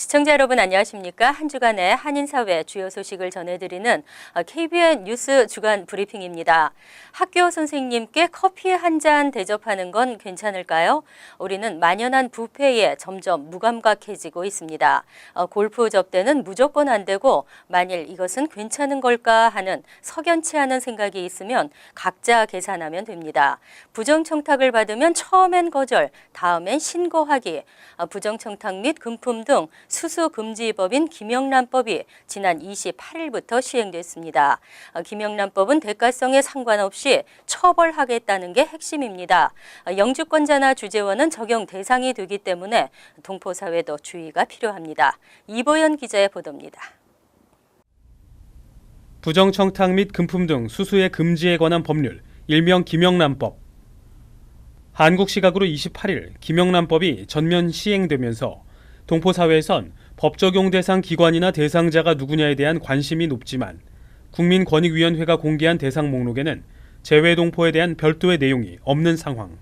시청자 여러분 안녕하십니까? 한 주간의 한인사회 주요 소식을 전해드리는 KBN 뉴스 주간 브리핑입니다. 학교 선생님께 커피 한 잔 대접하는 건 괜찮을까요? 우리는 만연한 부패에 점점 무감각해지고 있습니다. 골프 접대는 무조건 안 되고 만일 이것은 괜찮은 걸까 하는 석연치 않은 생각이 있으면 각자 계산하면 됩니다. 부정청탁을 받으면 처음엔 거절, 다음엔 신고하기, 부정청탁 및 금품 등 수수금지법인 김영란법이 지난 28일부터 시행됐습니다. 김영란법은 대가성에 상관없이 처벌하겠다는 게 핵심입니다. 영주권자나 주재원은 적용 대상이 되기 때문에 동포사회도 주의가 필요합니다. 이보연 기자의 보도입니다. 부정청탁 및 금품 등 수수의 금지에 관한 법률, 일명 김영란법. 한국 시각으로 28일 김영란법이 전면 시행되면서 동포사회에선 법 적용 대상 기관이나 대상자가 누구냐에 대한 관심이 높지만 국민권익위원회가 공개한 대상 목록에는 재외 동포에 대한 별도의 내용이 없는 상황.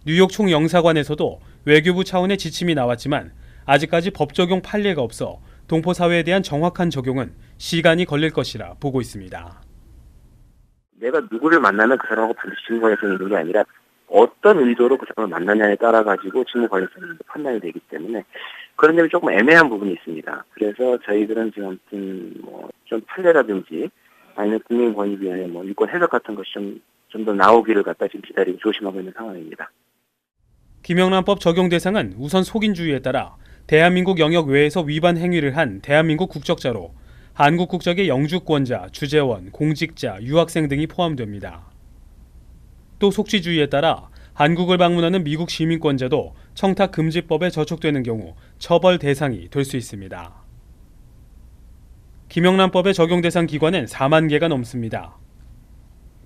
뉴욕 총영사관에서도 외교부 차원의 지침이 나왔지만 아직까지 법 적용 판례가 없어 동포사회에 대한 정확한 적용은 시간이 걸릴 것이라 보고 있습니다. 내가 누구를 만나면 그 사람하고 반드시 직무 관련성이 있는 게 아니라 어떤 의도로 그 사람을 만나냐에 따라 가지고 직무 관련성이 판단이 되기 때문에 그런 점이 조금 애매한 부분이 있습니다. 그래서 저희들은 지금 좀 판례라든지 아니면 국민권익위원회 유권 해석 같은 것이 좀 더 나오기를 갖다 지금 기다리고 조심하고 있는 상황입니다. 김영란법 적용 대상은 우선 속인주의에 따라 대한민국 영역 외에서 위반 행위를 한 대한민국 국적자로 한국 국적의 영주권자, 주재원, 공직자, 유학생 등이 포함됩니다. 또 속지주의에 따라 한국을 방문하는 미국 시민권자도 청탁금지법에 저촉되는 경우 처벌 대상이 될 수 있습니다. 김영란법의 적용 대상 기관은 4만 개가 넘습니다.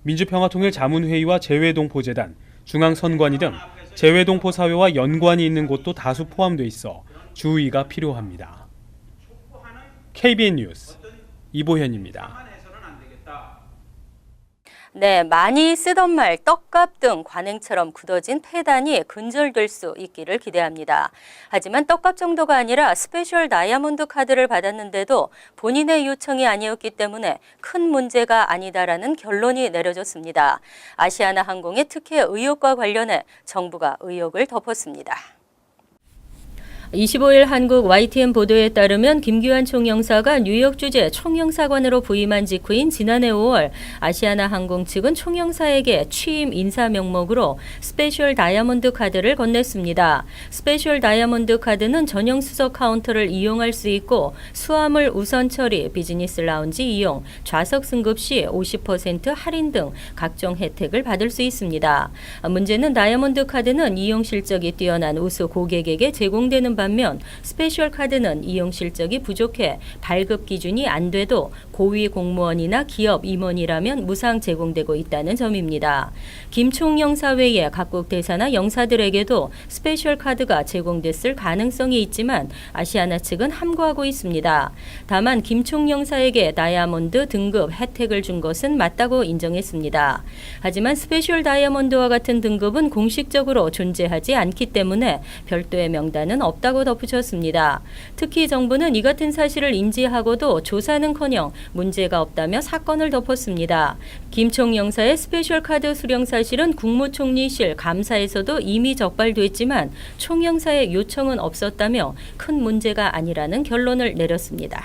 민주평화통일자문회의와 재외동포재단, 중앙선관위 등 재외동포 사회와 연관이 있는 곳도 다수 포함돼 있어 주의가 필요합니다. KBN 뉴스 이보현입니다. 네, 많이 쓰던 말, 떡값 등 관행처럼 굳어진 폐단이 근절될 수 있기를 기대합니다. 하지만 떡값 정도가 아니라 스페셜 다이아몬드 카드를 받았는데도 본인의 요청이 아니었기 때문에 큰 문제가 아니다라는 결론이 내려졌습니다. 아시아나항공의 특혜 의혹과 관련해 정부가 의혹을 덮었습니다. 25일 한국 YTN 보도에 따르면 김규환 총영사가 뉴욕 주재 총영사관으로 부임한 직후인 지난해 5월 아시아나항공 측은 총영사에게 취임 인사 명목으로 스페셜 다이아몬드 카드를 건넸습니다. 스페셜 다이아몬드 카드는 전용 수석 카운터를 이용할 수 있고 수화물 우선 처리, 비즈니스 라운지 이용, 좌석 승급 시 50% 할인 등 각종 혜택을 받을 수 있습니다. 문제는 다이아몬드 카드는 이용 실적이 뛰어난 우수 고객에게 제공되는 반면 스페셜 카드는 이용 실적이 부족해 발급 기준이 안 돼도 고위 공무원이나 기업 임원이라면 무상 제공되고 있다는 점입니다. 김 총영사 외에 각국 대사나 영사들에게도 스페셜 카드가 제공됐을 가능성이 있지만 아시아나 측은 함구하고 있습니다. 다만 김 총영사에게 다이아몬드 등급 혜택을 준 것은 맞다고 인정했습니다. 하지만 스페셜 다이아몬드와 같은 등급은 공식적으로 존재하지 않기 때문에 별도의 명단은 없다고 덧붙였습니다. 특히 정부는 이 같은 사실을 인지하고도 조사는커녕 문제가 없다며 사건을 덮었습니다. 김 총영사의 스페셜 카드 수령 사실은 국무총리실 감사에서도 이미 적발됐지만 총영사의 요청은 없었다며 큰 문제가 아니라는 결론을 내렸습니다.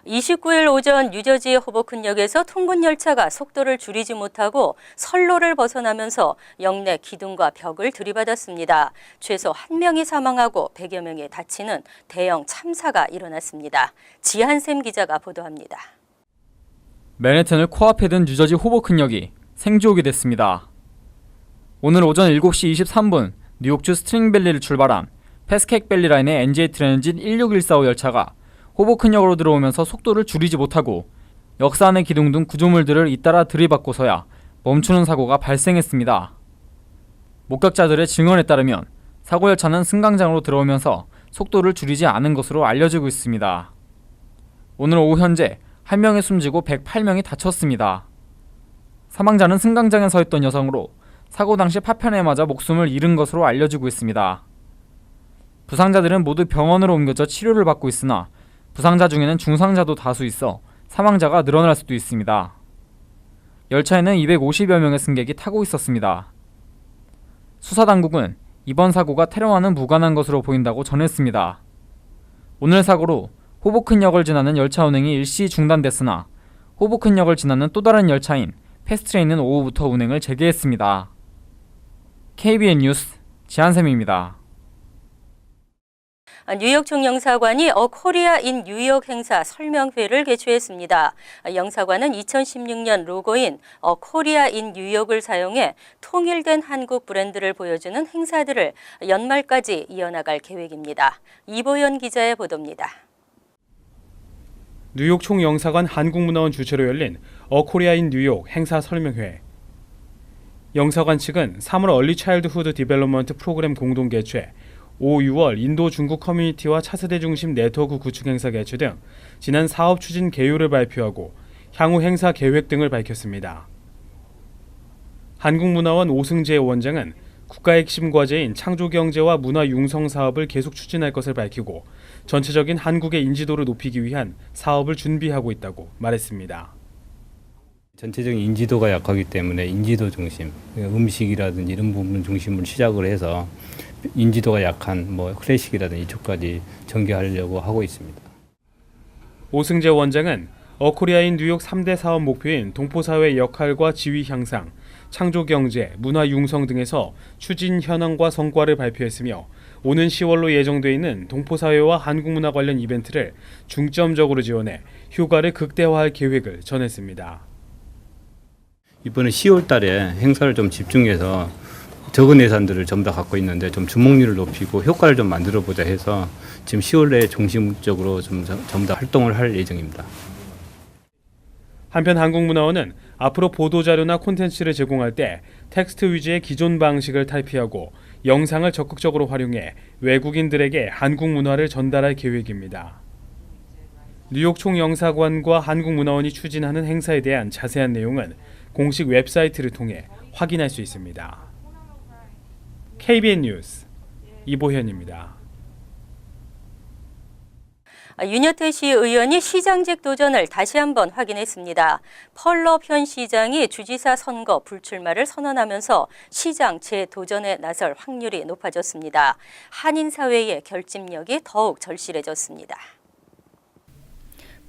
29일 오전 뉴저지 호보큰역에서 통근 열차가 속도를 줄이지 못하고 선로를 벗어나면서 역내 기둥과 벽을 들이받았습니다. 최소 1명이 사망하고 100여 명이 다치는 대형 참사가 일어났습니다. 지한샘 기자가 보도합니다. 맨해튼을 코앞에 둔 뉴저지 호보큰역이 생지옥이 됐습니다. 오늘 오전 7시 23분 뉴욕주 스트링밸리를 출발한 패스케이크밸리 라인의 NJ 트랜짓 16145 열차가 호보큰역으로 들어오면서 속도를 줄이지 못하고 역사 안의 기둥 등 구조물들을 잇따라 들이받고서야 멈추는 사고가 발생했습니다. 목격자들의 증언에 따르면 사고 열차는 승강장으로 들어오면서 속도를 줄이지 않은 것으로 알려지고 있습니다. 오늘 오후 현재 1명이 숨지고 108명이 다쳤습니다. 사망자는 승강장에 서 있던 여성으로 사고 당시 파편에 맞아 목숨을 잃은 것으로 알려지고 있습니다. 부상자들은 모두 병원으로 옮겨져 치료를 받고 있으나 부상자 중에는 중상자도 다수 있어 사망자가 늘어날 수도 있습니다. 열차에는 250여 명의 승객이 타고 있었습니다. 수사당국은 이번 사고가 테러와는 무관한 것으로 보인다고 전했습니다. 오늘 사고로 호보큰역을 지나는 열차 운행이 일시 중단됐으나 호보큰역을 지나는 또 다른 열차인 패스트레인은 오후부터 운행을 재개했습니다. KBN 뉴스 지한샘입니다. 뉴욕 총영사관이 어 코리아 인 뉴욕 행사 설명회를 개최했습니다. 영사관은 2016년 로고인 어 코리아 인 뉴욕을 사용해 통일된 한국 브랜드를 보여주는 행사들을 연말까지 이어나갈 계획입니다. 이보현 기자의 보도입니다. 뉴욕 총영사관 한국문화원 주최로 열린 어 코리아 인 뉴욕 행사 설명회. 영사관 측은 3월 얼리 차일드후드 디벨롭먼트 프로그램 공동 개최, 5, 6월 인도 중국 커뮤니티와 차세대 중심 네트워크 구축 행사 개최 등 지난 사업 추진 개요를 발표하고 향후 행사 계획 등을 밝혔습니다. 한국문화원 오승재 원장은 국가의 핵심 과제인 창조경제와 문화 융성 사업을 계속 추진할 것을 밝히고 전체적인 한국의 인지도를 높이기 위한 사업을 준비하고 있다고 말했습니다. 전체적인 인지도가 약하기 때문에 인지도 중심, 음식이라든지 이런 부분 중심으로 시작을 해서 인지도가 약한 클래식이라든지 이쪽까지 전개하려고 하고 있습니다. 오승재 원장은 어코리아인 뉴욕 3대 사업 목표인 동포사회 역할과 지위 향상, 창조경제, 문화 융성 등에서 추진 현황과 성과를 발표했으며 오는 10월로 예정돼 있는 동포사회와 한국문화 관련 이벤트를 중점적으로 지원해 효과를 극대화할 계획을 전했습니다. 이번에 10월 달에 행사를 좀 집중해서 적은 예산들을 전부 다 갖고 있는데 좀 주목률을 높이고 효과를 좀 만들어 보자 해서 지금 10월 내에 중심적으로 전부 다 활동을 할 예정입니다. 한편 한국문화원은 앞으로 보도자료나 콘텐츠를 제공할 때 텍스트 위주의 기존 방식을 탈피하고 영상을 적극적으로 활용해 외국인들에게 한국 문화를 전달할 계획입니다. 뉴욕 총영사관과 한국문화원이 추진하는 행사에 대한 자세한 내용은 공식 웹사이트를 통해 확인할 수 있습니다. KBN 뉴스 이보현입니다. 윤여태 시의원이 시장직 도전을 다시 한번 확인했습니다. 펄럽 현 시장이 주지사 선거 불출마를 선언하면서 시장 재도전에 나설 확률이 높아졌습니다. 한인사회의 결집력이 더욱 절실해졌습니다.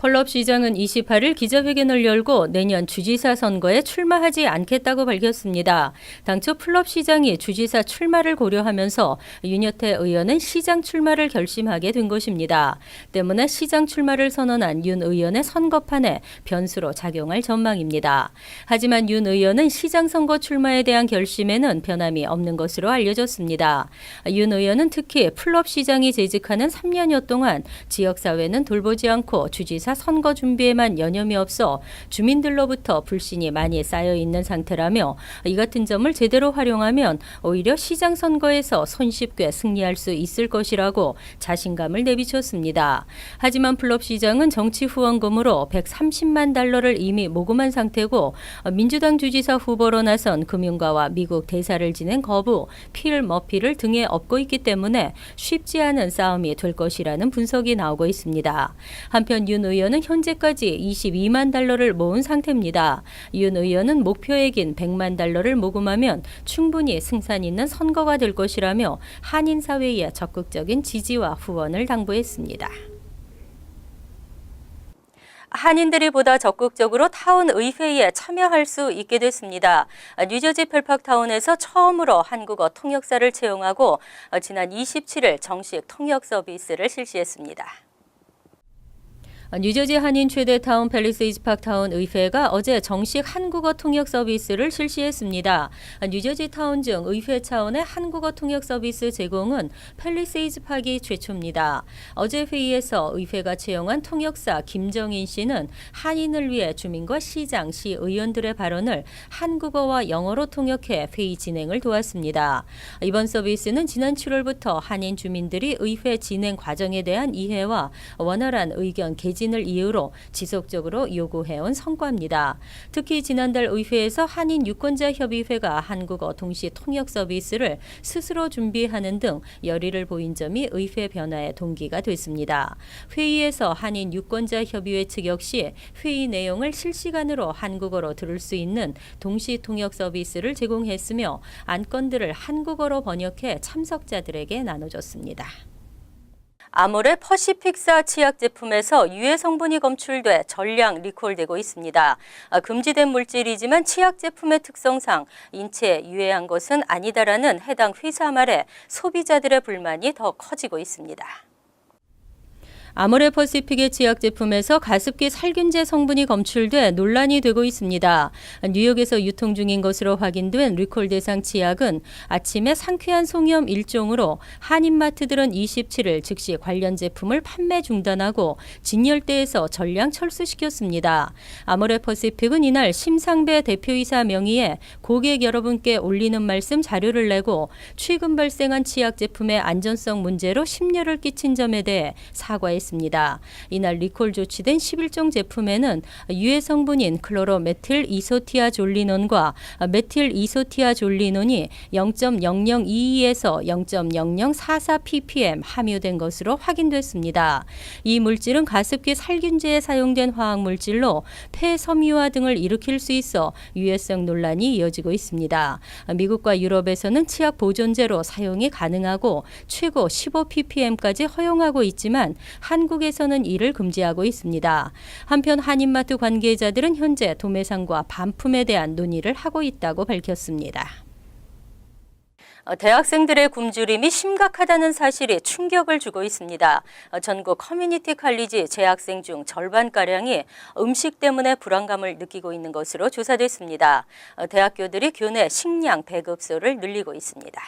펄럽 시장은 28일 기자회견을 열고 내년 주지사 선거에 출마하지 않겠다고 밝혔습니다. 당초 펄럽 시장이 주지사 출마를 고려하면서 윤여태 의원은 시장 출마를 결심하게 된 것입니다. 때문에 시장 출마를 선언한 윤 의원의 선거판에 변수로 작용할 전망입니다. 하지만 윤 의원은 시장 선거 출마에 대한 결심에는 변함이 없는 것으로 알려졌습니다. 윤 의원은 특히 펄럽 시장이 재직하는 3년여 동안 지역사회는 돌보지 않고 주지사 선거 준비에만 여념이 없어 주민들로부터 불신이 많이 쌓여 있는 상태라며 이 같은 점을 제대로 활용하면 오히려 시장 선거에서 손쉽게 승리할 수 있을 것이라고 자신감을 내비쳤습니다. 하지만 펄럽 시장은 정치 후원금으로 130만 달러를 이미 모금한 상태고 민주당 주지사 후보로 나선 금융가와 미국 대사를 지낸 거부 필 머피를 등에 업고 있기 때문에 쉽지 않은 싸움이 될 것이라는 분석이 나오고 있습니다. 한편 윤 의원은 현재까지 22만 달러를 모은 상태입니다. 윤 의원은 목표액인 100만 달러를 모금하면 충분히 승산 있는 선거가 될 것이라며 한인사회에 적극적인 지지와 후원을 당부했습니다. 한인들이 보다 적극적으로 타운 의회에 참여할 수 있게 됐습니다. 뉴저지 펠팍타운에서 처음으로 한국어 통역사를 채용하고 지난 27일 정식 통역 서비스를 실시했습니다. 뉴저지 한인 최대 타운 팰리세이즈 파크타운 의회가 어제 정식 한국어 통역 서비스를 실시했습니다. 뉴저지 타운 중 의회 차원의 한국어 통역 서비스 제공은 팰리세이즈 파크이 최초입니다. 어제 회의에서 의회가 채용한 통역사 김정인 씨는 한인을 위해 주민과 시장, 시의원들의 발언을 한국어와 영어로 통역해 회의 진행을 도왔습니다. 이번 서비스는 지난 7월부터 한인 주민들이 의회 진행 과정에 대한 이해와 원활한 의견 개진 부진을 이유로 지속적으로 요구해온 성과입니다. 특히 지난달 의회에서 한인 유권자협의회가 한국어 동시 통역 서비스를 스스로 준비하는 등 열의를 보인 점이 의회 변화의 동기가 됐습니다. 회의에서 한인 유권자협의회 측 역시 회의 내용을 실시간으로 한국어로 들을 수 있는 동시 통역 서비스를 제공했으며 안건들을 한국어로 번역해 참석자들에게 나눠줬습니다. 아모레 퍼시픽사 치약 제품에서 유해 성분이 검출돼 전량 리콜되고 있습니다. 금지된 물질이지만 치약 제품의 특성상 인체에 유해한 것은 아니다라는 해당 회사 말에 소비자들의 불만이 더 커지고 있습니다. 아모레 퍼시픽의 치약 제품에서 가습기 살균제 성분이 검출돼 논란이 되고 있습니다. 뉴욕에서 유통 중인 것으로 확인된 리콜 대상 치약은 아침에 상쾌한 송염 1종으로 한인마트들은 27일 즉시 관련 제품을 판매 중단하고 진열대에서 전량 철수시켰습니다. 아모레 퍼시픽은 이날 심상배 대표이사 명의의 고객 여러분께 올리는 말씀 자료를 내고 최근 발생한 치약 제품의 안전성 문제로 심려를 끼친 점에 대해 사과했습니다. 이날 리콜 조치된 11종 제품에는 유해 성분인 클로로메틸 이소티아졸리논과 메틸 이소티아졸리논이 0.0022에서 0.0044 ppm 함유된 것으로 확인됐습니다. 이 물질은 가습기 살균제에 사용된 화학물질로 폐섬유화 등을 일으킬 수 있어 유해성 논란이 이어지고 있습니다. 미국과 유럽에서는 치약 보존제로 사용이 가능하고 최고 15 ppm까지 허용하고 있지만 한국에서는 이를 금지하고 있습니다. 한편 한인마트 관계자들은 현재 도매상과 반품에 대한 논의를 하고 있다고 밝혔습니다. 대학생들의 굶주림이 심각하다는 사실이 충격을 주고 있습니다. 전국 커뮤니티 칼리지 재학생 중 절반가량이 음식 때문에 불안감을 느끼고 있는 것으로 조사됐습니다. 대학교들이 교내 식량 배급소를 늘리고 있습니다.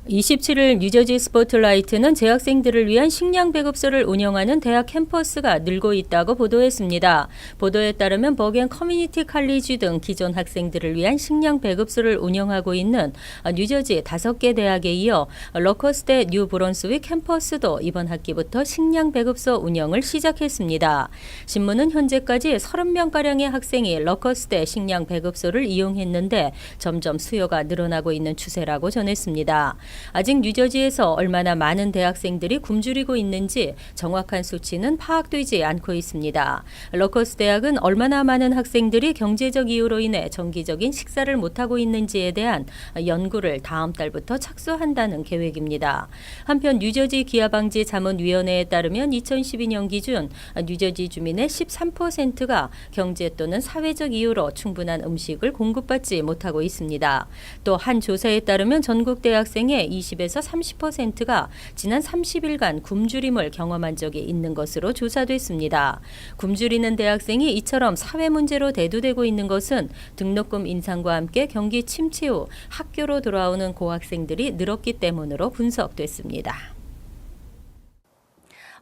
27일 뉴저지 스포트라이트는 재학생들을 위한 식량 배급소를 운영하는 대학 캠퍼스가 늘고 있다고 보도했습니다. 보도에 따르면 버겐 커뮤니티 칼리지 등 기존 학생들을 위한 식량 배급소를 운영하고 있는 뉴저지 5개 대학에 이어 러커스대 뉴브런스윅 캠퍼스도 이번 학기부터 식량 배급소 운영을 시작했습니다. 신문은 현재까지 30명가량의 학생이 러커스대 식량 배급소를 이용했는데 점점 수요가 늘어나고 있는 추세라고 전했습니다. 아직 뉴저지에서 얼마나 많은 대학생들이 굶주리고 있는지 정확한 수치는 파악되지 않고 있습니다. 러커스 대학은 얼마나 많은 학생들이 경제적 이유로 인해 정기적인 식사를 못하고 있는지에 대한 연구를 다음 달부터 착수한다는 계획입니다. 한편 뉴저지 기아방지 자문위원회에 따르면 2012년 기준 뉴저지 주민의 13%가 경제 또는 사회적 이유로 충분한 음식을 공급받지 못하고 있습니다. 또 한 조사에 따르면 전국 대학생의 20에서 30%가 지난 30일간 굶주림을 경험한 적이 있는 것으로 조사됐습니다. 굶주리는 대학생이 이처럼 사회 문제로 대두되고 있는 것은 등록금 인상과 함께 경기 침체 후 학교로 돌아오는 고학생들이 늘었기 때문으로 분석됐습니다.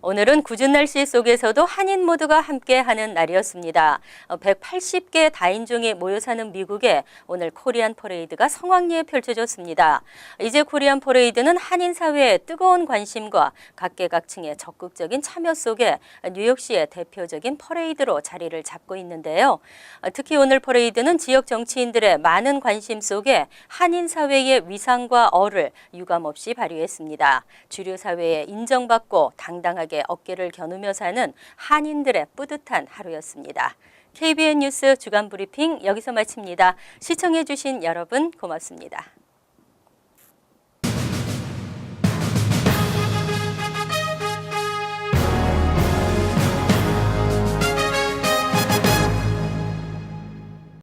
오늘은 궂은 날씨 속에서도 한인 모두가 함께하는 날이었습니다. 180개 다인종이 모여 사는 미국에 오늘 코리안 퍼레이드가 성황리에 펼쳐졌습니다. 이제 코리안 퍼레이드는 한인 사회의 뜨거운 관심과 각계각층의 적극적인 참여 속에 뉴욕시의 대표적인 퍼레이드로 자리를 잡고 있는데요. 특히 오늘 퍼레이드는 지역 정치인들의 많은 관심 속에 한인 사회의 위상과 어를 유감없이 발휘했습니다. 주류 사회에 인정받고 당당하게 어깨를 겨누며 사는 한인들의 뿌듯한 하루였습니다. KBN 뉴스 주간 브리핑 여기서 마칩니다. 시청해 주신 여러분 고맙습니다.